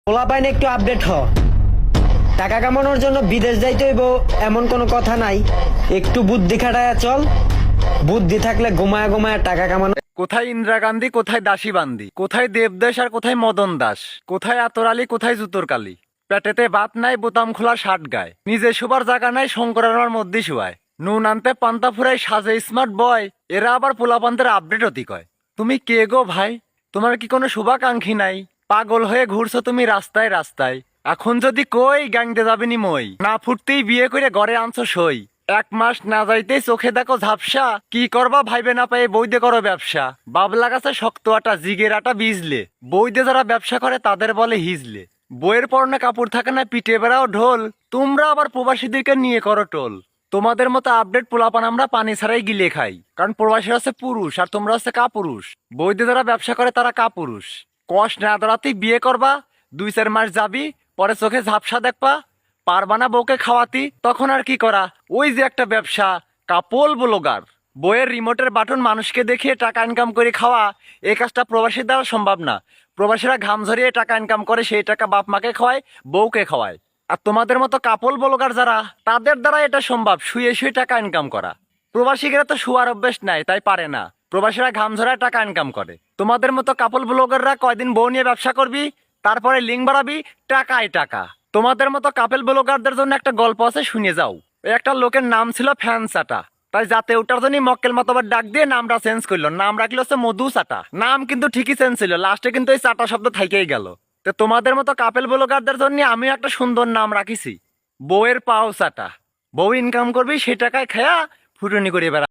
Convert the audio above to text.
পোলাপাইন একটু আপডেট হ। টাকা কামানোর জন্য বিদেশ যাইতে হইব এমন কোনো কথা নাই। একটু বুদ্ধি খাটায়া চল। বুদ্ধি থাকলে ঘুমায়া ঘুমায়া টাকা কামানো। কোথায় ইন্দিরা গান্ধী, কোথায় দাসী বান্দি, কোথায় দেবদেশ আর কোথায় মদন দাস, কোথায় আতর আলী, কোথায় জুতোর কালি। পেটেতে ভাত নাই, বোতাম খোলা শার্ট গায়, নিজে শোবার জায়গা নাই, শঙ্করার মধ্যে শুয়ায়। নুন আনতে পান্তা ফুরাই সাজে স্মার্ট বয়, এরা আবার পোলাপান্তের আপডেট অতি কয়। তুমি কে গো ভাই? তোমার কি কোনো শুভাকাঙ্ক্ষী নাই? পাগল হয়ে ঘুরছো তুমি রাস্তায় রাস্তায়। এখন যদি কই গ্যাংতে যাবেনি মই, না ফুটতেই বিয়ে করে ঘরে আনছো সই। 1 মাস না যাইতেই চোখে দেখো ঝাপসা, কি করবা ভাইবে না পায়ে বইদে করো ব্যবসা। বাবলা গাছে শক্ত আটা, জিগের আটা বিজলে, বইদে যারা ব্যবসা করে তাদের বলে হিজলে। বইয়ের পরনে কাপড় থাকে না, পিঠে বেড়াও ঢোল, তোমরা আবার প্রবাসীদেরকে নিয়ে করো টোল। তোমাদের মতো আপডেট পোলাপান আমরা পানি ছাড়াই গিলে খাই, কারণ প্রবাসীরা হচ্ছে পুরুষ আর তোমরা হচ্ছে কাপুরুষ। বইদে যারা ব্যবসা করে তারা কাপুরুষ। কষ্ট না ধরাতেই বিয়ে করবা, 2-4 মাস যাবি, পরে চোখে ঝাপসা দেখবা, পারবা না বউকে খাওয়াতি, তখন আর কি করা? ওই যে একটা ব্যবসা, কাপল ব্লগার। বইয়ের রিমোটের বাটন মানুষকে দেখিয়ে টাকা ইনকাম করে খাওয়া, এই কাজটা প্রবাসীর দ্বারা সম্ভব না। প্রবাসীরা ঘাম ঝরিয়ে টাকা ইনকাম করে, সেই টাকা বাপ মাকে খাওয়ায়, বউকে খাওয়ায়। আর তোমাদের মতো কাপল ব্লগার যারা, তাদের দ্বারা এটা সম্ভব, শুয়ে শুয়ে টাকা ইনকাম করা। প্রবাসীরা তো শুয়ার অভ্যেস নাই, তাই পারে না। প্রবাসীরা ঘাম ঝরায় টাকা ইনকাম করে। তোমাদের মতো কাপল ব্লগাররা কয়দিন বউ নিয়ে ব্যবসা করবি, তারপরে লিঙ্ক বাড়াবি, টাকায় টাকা। তোমাদের মতো কাপেল ব্লগারদের জন্য একটা গল্প আছে, শুনে যাও। ওই একটা লোকের নাম ছিল ফ্যান চাটা, তাই যাতে ওটার জন্য মক্কেল মতবার ডাক দিয়ে নামটা চেঞ্জ করলো। নাম রাখলো হচ্ছে মধু চাটা। নাম কিন্তু ঠিকই চেঞ্জ ছিল, লাস্টে কিন্তু এই চাটা শব্দ থাইকেই গেল। তো তোমাদের মতো কাপেল ব্লগারদের জন্য আমি একটা সুন্দর নাম রাখিছি, বউয়ের পাও চাটা। বউ ইনকাম করবি, সে টাকায় খেয়া ফুটুনি করে বেড়া।